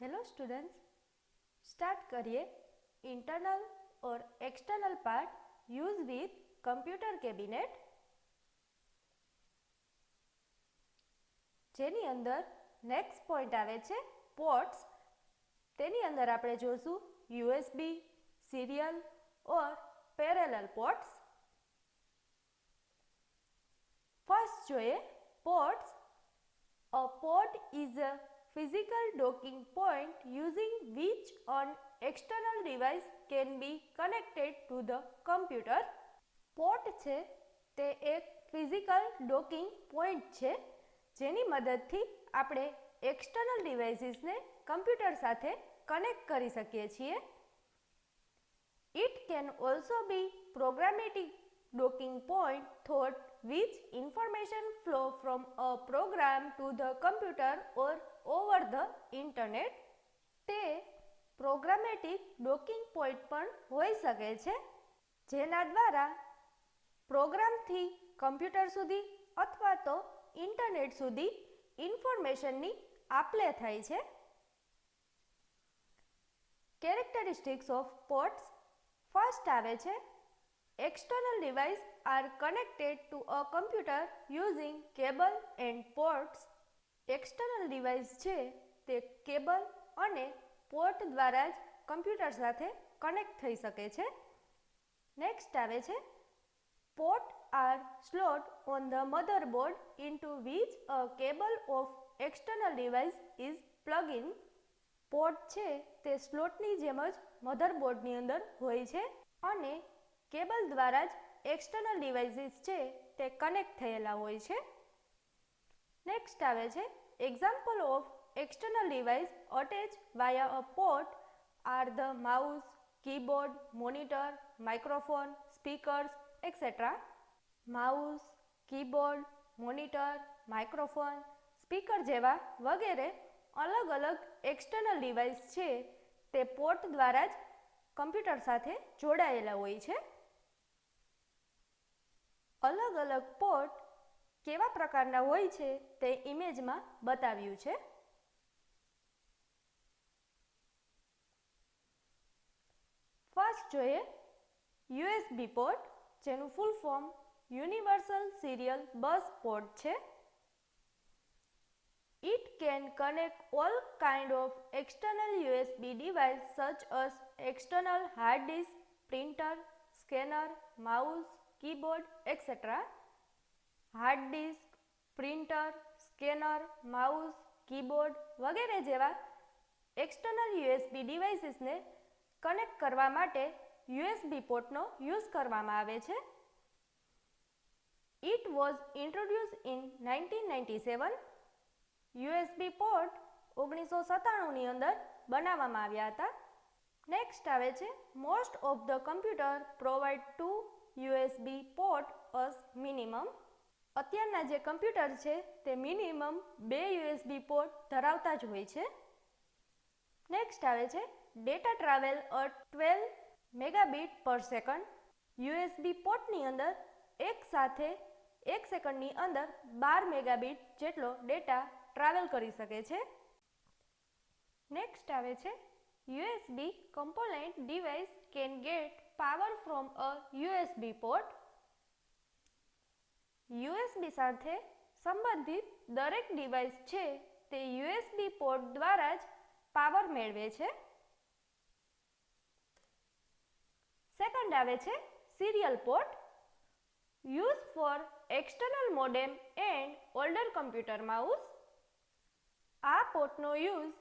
Hello students, start करिए internal और external part use with computer cabinet, જેની અંદર નેક્સ્ટ પોઈન્ટ આવે છે પોર્ટ્સ. તેની અંદર આપણે જોશું યુએસબી, સિરિયલ ઓર પેરેલલ પોર્ટ્સ. ફર્સ્ટ જોઈએ ports. A port is a physical docking point using which an external device can be connected to the computer. Port છે તે એક ફિઝિકલ ડોકિંગ પોઈન્ટ છે જેની મદદથી આપણે એક્સટર્નલ ડિવાઇસીસને કમ્પ્યુટર સાથે કનેક્ટ કરી શકીએ છીએ. It can also be programmatic docking point through which information flow from a program to the computer or over the internet. તે પ્રોગ્રામેટિક ડોકિંગ પોઈન્ટ પણ હોઈ શકે છે જેના દ્વારા પ્રોગ્રામથી કમ્પ્યુટર સુધી અથવા તો ઇન્ટરનેટ સુધી ઇન્ફોર્મેશનની આપ-લે થાય છે. Characteristics of ports. ફર્સ્ટ આવે છે external devices are connected to a computer using cable and ports. external device છે તે કેબલ અને પોર્ટ દ્વારા જ કમ્પ્યુટર સાથે કનેક્ટ થઈ શકે છે. નેક્સ્ટ આવે છે port are slot on the motherboard into which a cable of external device is plugged in. Port છે તે સ્લોટની જેમ જ મધરબોર્ડની અંદર હોય છે અને કેબલ દ્વારા જ એક્સટર્નલ ડિવાઇસીસ છે તે કનેક્ટ થયેલા હોય છે. નેક્સ્ટ આવે છે example of external device attach via a port are the mouse, keyboard, monitor, microphone, speakers et cetera. Mouse, keyboard, monitor, microphone, speaker જેવા વગેરે અલગ અલગ એક્સટર્નલ ડિવાઇસ છે તે પોર્ટ દ્વારા જ કમ્પ્યુટર સાથે જોડાયેલા હોય છે. અલગ અલગ પોર્ટ કેવા પ્રકારના હોય છે તે ઇમેજમાં બતાવ્યું છે. ફર્સ્ટ જોઈએ યુએસબી પોર્ટ, જેનું ફૂલ ફોર્મ યુનિવર્સલ સિરિયલ બસ પોર્ટ છે. It can connect all kind of external USB device such as external hard disk, printer, scanner, mouse, keyboard, etc. Hard disk, printer, scanner, mouse, keyboard વગેરે જેવા external USB ડિવાઇસીસને connect કરવા માટે USB પોર્ટનો use કરવામાં આવે છે. It was introduced in 1997. USB port 1997ની અંદર બનાવવામાં આવ્યા હતા. નેક્સ્ટ આવે છે most of the computer provide 2 USB port as minimum. અત્યારના જે કમ્પ્યુટર છે તે મિનિમમ 2 યુએસબી પોર્ટ ધરાવતા જ હોય છે. નેક્સ્ટ આવે છે ડેટા ટ્રાવેલ અટ 12 મેગાબીટ પર સેકન્ડ. યુએસબી પોર્ટની અંદર એક સાથે 1 સેકન્ડની અંદર 12 મેગાબીટ જેટલો ડેટા ટ્રાવેલ કરી શકે છે. નેક્સ્ટ આવે છે USB component device can get power from a USB port. USB સાથે સંબંધિત દરેક ડિવાઇસ છે તે યુએસબી પોર્ટ દ્વારા જ પાવર મેળવે છે. સેકન્ડ આવે છે serial port, use for external modem and older computer mouse. આ પોર્ટનો યુઝ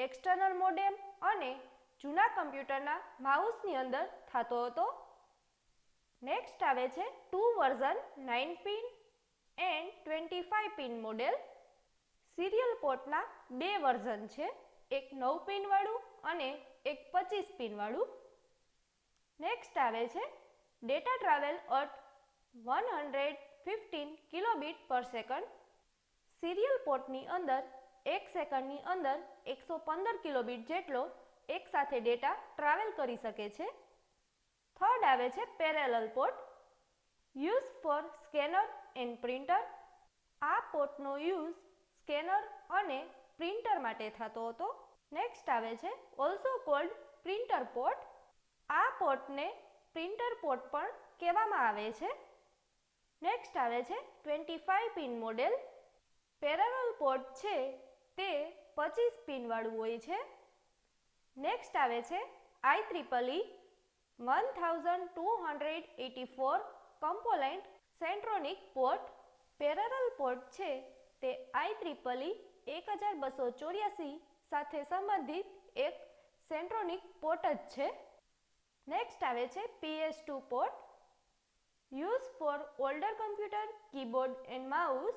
એક્સટર્નલ મોડેમ અને જૂના કમ્પ્યુટરના માઉસની અંદર થતો હતો. નેક્સ્ટ આવે છે 2 version 9 pin and 25 pin model. Serial પોર્ટના 2 વર્ઝન છે, એક 9 પિન વાળું અને એક 25 પિન વાળું. નેક્સ્ટ આવે છે ડેટા ટ્રાવેલ અટ 115 કિલોબીટ પર સેકન્ડ. સિરિયલ પોર્ટની અંદર 1 સેકન્ડની અંદર 115 કિલોબીટ જેટલો એક સાથે ડેટા ટ્રાવેલ કરી શકે છે. થર્ડ આવે છે parallel port, use for scanner and printer. આ પોર્ટનો યુઝ સ્કેનર અને પ્રિન્ટર માટે થતો હતો. નેક્સ્ટ આવે છે ઓલ્સો કોલ્ડ પ્રિન્ટર પોર્ટ. આ પોર્ટને પ્રિન્ટર પોર્ટ પણ કહેવામાં આવે છે. નેક્સ્ટ આવે છે 25 પિન મોડેલ. પેરેલલ પોર્ટ છે તે 25 પિન વાળું હોય છે. નેક્સ્ટ આવે છે IEEE 1284 component centronic port. Parallel port છે તે IEEE 1284 સાથે સંબંધિત એક સેન્ટ્રોનિક પોર્ટ જ છે. નેક્સ્ટ આવે છે PS2 port. Use for older computer keyboard and mouse.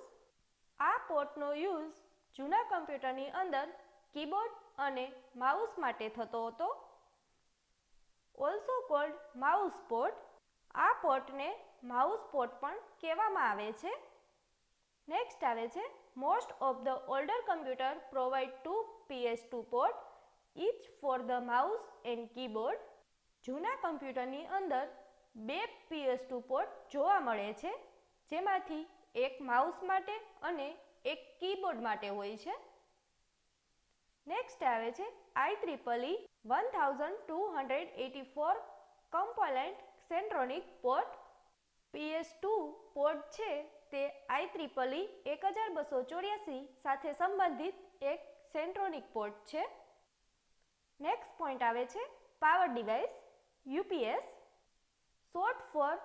આ પોર્ટનો યુઝ જૂના કમ્પ્યુટરની અંદર કીબોર્ડ અને માઉસ માટે થતો હતો. Also cold mouse port. આ પોર્ટને માઉસ પોર્ટ પણ કહેવામાં આવે છે. નેક્સ્ટ આવે છે most of the older computer provide 2 PS2 port each for the mouse and keyboard. જૂના કમ્પ્યુટરની અંદર 2 PS2 પોર્ટ જોવા મળે છે, જેમાંથી એક માઉસ માટે અને એક કીબોર્ડ માટે હોય છે. નેક્સ્ટ આવે છે IEEE 1284 component centronic port. PS2 port છે તે IEEE 1284 સાથે સંબંધિત એક સેન્ટ્રોનિક પોર્ટ છે. નેક્સ્ટ પોઈન્ટ આવે છે power device UPS, short for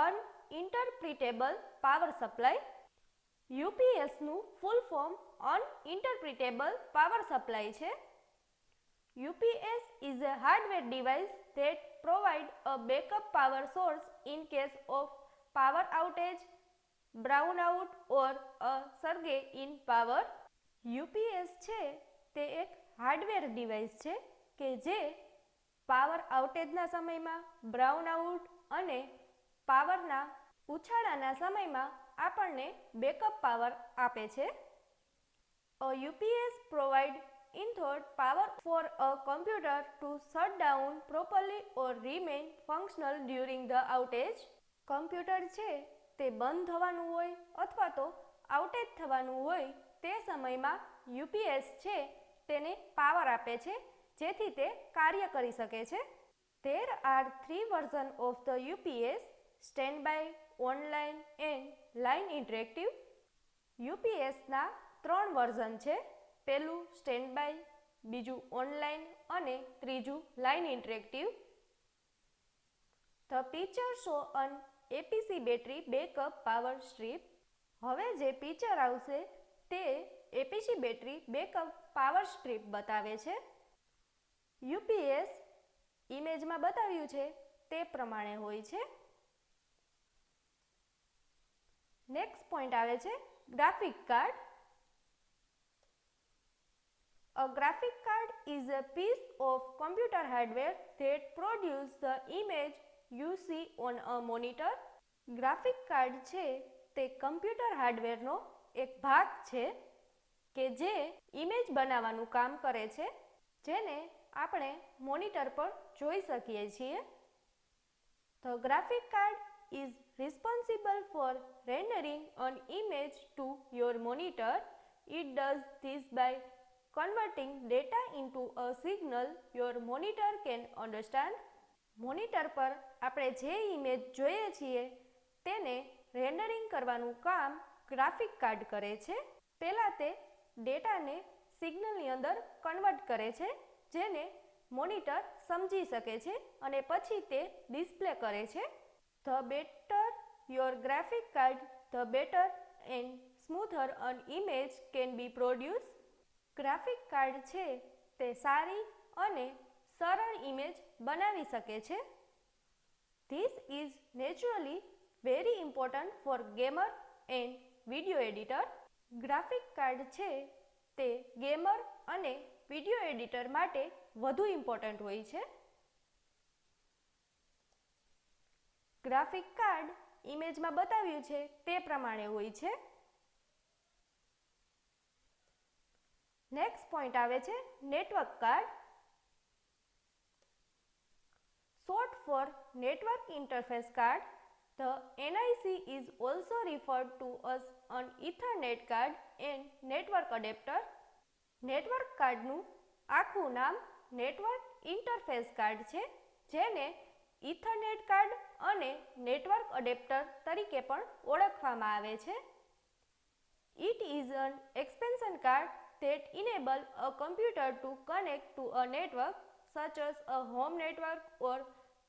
uninterpretable power supply. યુપીએસનું full form uninterpretable power supply છે. UPS is a hardware device that provide a backup power source in case of power outage, brownout or a surge in power. UPS છે તે એક hardware device છે કે જે power આઉટેજના સમયમાં, બ્રાઉનઆઉટ અને પાવરના ઉછાળાના સમયમાં આપણને બેકઅપ પાવર આપે છે. A UPS provide input power for a computer to shut down properly or remain functional during the outage. Computer છે તે બંધ થવાનું હોય અથવા તો આઉટેજ થવાનું હોય તે સમયમાં UPS છે તેને પાવર આપે છે જેથી તે કાર્ય કરી શકે છે. There are 3 versions of the UPS: standby, online and line interactive. UPSના 3 version છે. પહેલું સ્ટેન્ડબાય, બીજું ઓનલાઈન અને ત્રીજું line interactive. The picture show an APC battery backup power strip. હવે જે પિક્ચર આવશે તે APC battery backup power strip બતાવે છે. UPS ઇમેજમાં બતાવ્યું છે તે પ્રમાણે હોય છે. નેક્સ્ટ પોઈન્ટ આવે છે graphic card. A graphic card is a piece of computer hardware that produces the image you see on a monitor. Graphic card છે તે કમ્પ્યુટર હાર્ડવેરનો એક ભાગ છે કે જે ઇમેજ બનાવવાનું કામ કરે છે, જેને આપણે મોનિટર પર જોઈ શકીએ છીએ. The graphic card is responsible for rendering an image to your monitor. It does this by converting data into a signal your monitor can understand. Monitor પર આપણે જે ઇમેજ જોઈએ છીએ તેને રેન્ડરિંગ કરવાનું કામ ગ્રાફિક કાર્ડ કરે છે. પહેલાં તે ડેટાને સિગ્નલની અંદર કન્વર્ટ કરે છે, જેને મોનિટર સમજી શકે છે અને પછી તે ડિસ્પ્લે કરે છે. The better your graphic card, the better and smoother an image can be produced. Graphic card છે તે સારી અને સરળ ઇમેજ બનાવી શકે છે. This is naturally very important for gamer and video editor. Graphic card છે તે ગેમર અને વિડીયો એડિટર માટે વધુ ઇમ્પોર્ટન્ટ હોય છે. ગ્રાફિક કાર્ડ ઇમેજમાં બતાવ્યું છે તે પ્રમાણે હોય છે. નેક્સ્ટ પોઈન્ટ આવે છે network card. Short for Network Interface Card. The NIC is also referred to as an Ethernet card and network adapter. Network કાર્ડનું આખું નામ નેટવર્ક ઇન્ટરફેસ કાર્ડ છે, જેને ઇથરનેટ કાર્ડ અને નેટવર્ક અડેપ્ટર તરીકે પણ ઓળખવામાં આવે છે. It is an expansion card that enable a computer to connect to a network such as a home network or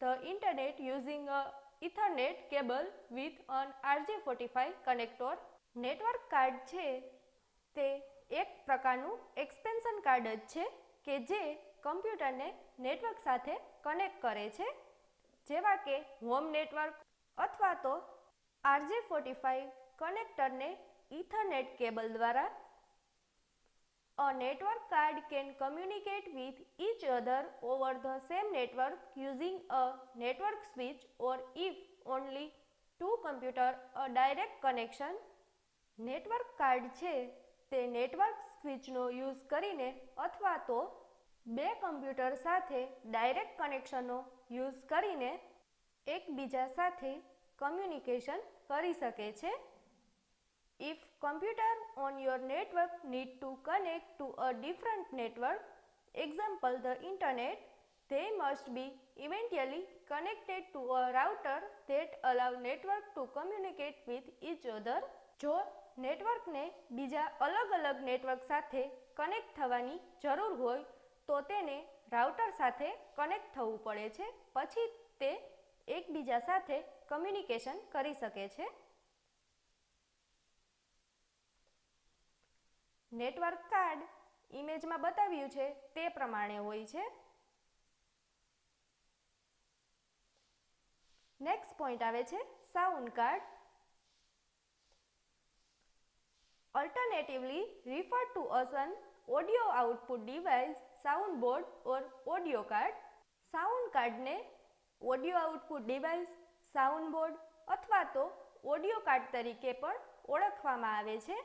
the internet using a Ethernet cable with an RJ45 connector. Network card છે તે એક પ્રકારનું expansion card જ છે કે જે કમ્પ્યુટરને network સાથે કનેક્ટ કરે છે, જેવા કે હોમ નેટવર્ક અથવા તો RJ45 કનેક્ટરને ઇથરનેટ કેબલ દ્વારા. A network card can communicate with each other over the same network using a network switch or if only two computers a direct connection. Network card છે તે network સ્વિચનો use કરીને અથવા તો બે computer સાથે direct કનેક્શનનો use કરીને એકબીજા સાથે કમ્યુનિકેશન કરી શકે છે. If computer on your network need to connect to a different network, example the internet, they must be eventually connected to a router that allow network to communicate with each other. જો નેટવર્કને બીજા અલગ અલગ network સાથે connect થવાની જરૂર હોય તો તેને રાઉટર સાથે કનેક્ટ થવું પડે છે, પછી તે એકબીજા સાથે કમ્યુનિકેશન કરી શકે છે. નેટવર્ક કાર્ડ ઇમેજમાં બતાવ્યું છે તે પ્રમાણે હોય છે. નેક્સ્ટ પોઈન્ટ આવે છે sound card. Alternatively referred to as an audio output device, sound board or audio card. Sound કાર્ડને audio output device, sound board અથવા તો ઓડિયો કાર્ડ તરીકે પણ ઓળખવામાં આવે છે.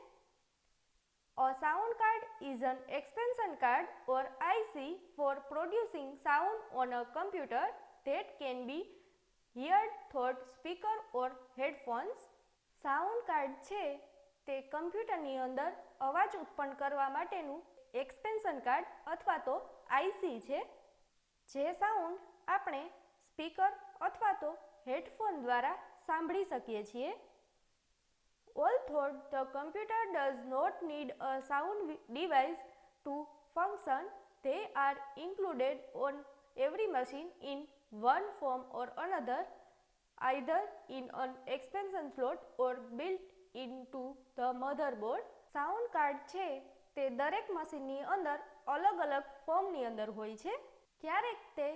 A sound card is an expansion card or IC for producing sound on a computer that can be heard through speaker or headphones. Sound card છે તે કમ્પ્યુટરની અંદર અવાજ ઉત્પન્ન કરવા માટેનું એક્સપેન્શન કાર્ડ અથવા તો IC છે, જે સાઉન્ડ આપણે સ્પીકર અથવા તો હેડફોન દ્વારા સાંભળી શકીએ છીએ. Although the computer does not need a sound device to function, they are included on every machine in one form or another, either in an expansion slot or built into the motherboard. Sound card છે તે દરેક મશીનની અંદર અલગ અલગ ફોર્મની અંદર હોય છે. ક્યારેક તે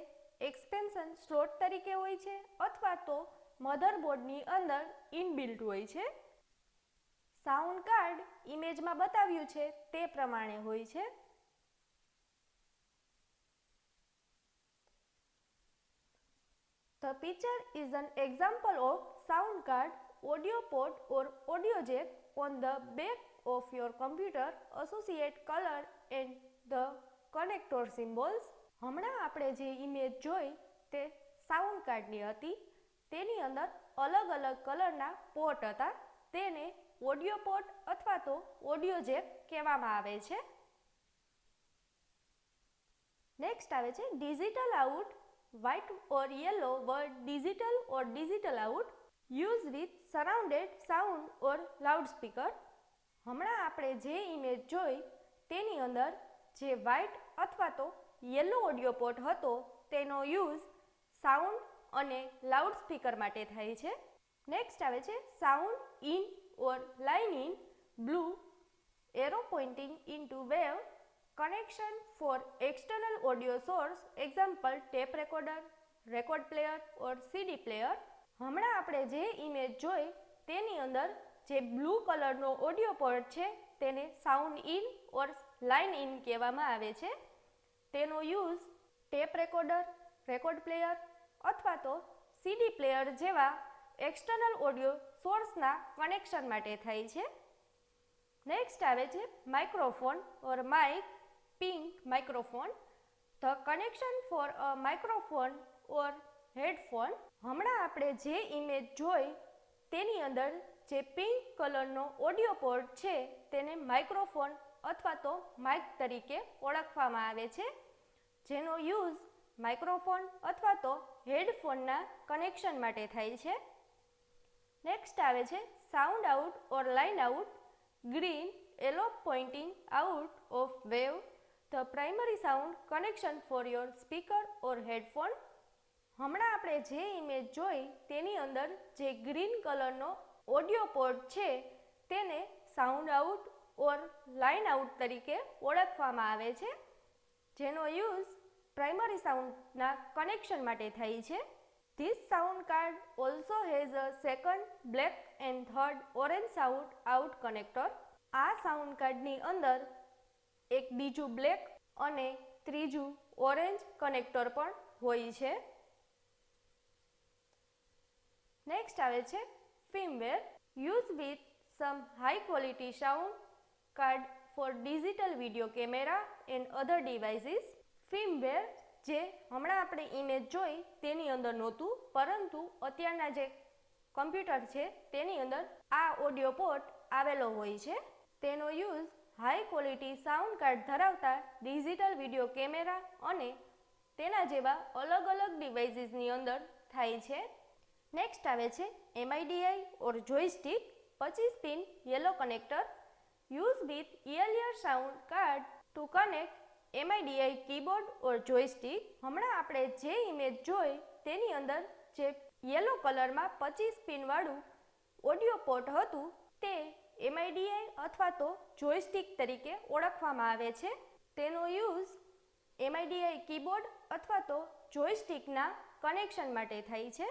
એક્સપેન્શન સ્લોટ તરીકે હોય છે અથવા તો મધરબોર્ડની અંદર ઇનબિલ્ટ હોય છે. સાઉન્ડ કાર્ડ ઇમેજમાં બતાવ્યું છે તે પ્રમાણે હોય છે. The picture is an example of sound card, audio port or audio jack on the back of your computer. Associate color and the connector symbols. હમણાં આપણે જે ઇમેજ જોઈ તે સાઉન્ડ કાર્ડની હતી. તેની અંદર અલગ અલગ કલરના પોર્ટ હતા. તેને ઓડિયો પોર્ટ અથવા તો ઓડિયો જેક કહેવામાં આવે છે. નેક્સ્ટ આવે છે digital out. White or yellow word digital or digital out use with surrounded sound or loud speaker. હમણાં આપણે જે ઇમેજ જોઈ તેની અંદર જે વ્હાઇટ અથવા તો યલો ઓડિયો પોર્ટ હતો તેનો યુઝ સાઉન્ડ અને લાઉડ સ્પીકર માટે થાય છે. નેક્સ્ટ આવે છે sound in or line in. Blue arrow pointing into wave connection for external audio source, example tape recorder, record player or CD player. હમણાં આપણે જે ઇમેજ જોઈ તેની અંદર જે બ્લુ કલરનો ઓડિયો પોર્ટ છે તેને sound in or line in કહેવામાં આવે છે. તેનો use tape recorder, record player અથવા તો CD પ્લેયર જેવા એક્સટર્નલ ઓડિયો સોર્સના કનેક્શન માટે થાય છે. નેક્સ્ટ આવે છે microphone or mic, pink microphone. The connection for a microphone or headphone. હમણાં આપણે જે ઇમેજ જોઈ તેની અંદર જે પિંક કલરનો ઓડિયો પોર્ટ છે તેને માઇક્રોફોન અથવા તો માઇક તરીકે ઓળખવામાં આવે છે, જેનો યુઝ માઇક્રોફોન અથવા તો હેડફોનના કનેક્શન માટે થાય છે. નેક્સ્ટ આવે છે sound out or line out. Green yellow pointing out of wave the primary sound connection for your speaker or headphone. હમણાં આપણે જે ઇમેજ જોઈ તેની અંદર જે ગ્રીન કલરનો ઓડિયો પોર્ટ છે તેને sound out or line out તરીકે ઓળખવામાં આવે છે, જેનો યુઝ પ્રાઇમરી સાઉન્ડના કનેક્શન માટે થાય છે. This sound card also has a second black and third orange sound out connector. આ સાઉન્ડ કાર્ડની અંદર એક બીજું બ્લેક અને ત્રીજું ઓરેન્જ કનેક્ટર પણ હોય છે. નેક્સ્ટ આવે છે firmware. Use with some high quality sound card four digital video camera and other devices. Firmware જે હમણાં આપણે ઇમેજ જોઈ તેની અંદર નહોતું, પરંતુ અત્યારના જે કમ્પ્યુટર છે તેની અંદર આ ઓડિયો પોર્ટ આવેલો હોય છે. તેનો use high quality sound card ધરાવતા ડિજિટલ વિડીયો કેમેરા અને તેના જેવા અલગ અલગ ડિવાઇસીસની અંદર થાય છે. નેક્સ્ટ આવે છે MIDI or જોયસ્ટિક 25 pin yellow connector. Use with earlier sound card two connect MIDI keyboard ઓર જોયસ્ટિક. હમણાં આપણે જે ઇમેજ જોઈ તેની અંદર જે યેલો કલરમાં 25 પિન વાળું ઓડિયો પોર્ટ હતું તે MIDI અથવા તો જોયસ્ટિક તરીકે ઓળખવામાં આવે છે. તેનો યુઝ MIDI કીબોર્ડ અથવા તો જોયસ્ટિકના કનેક્શન માટે થાય છે.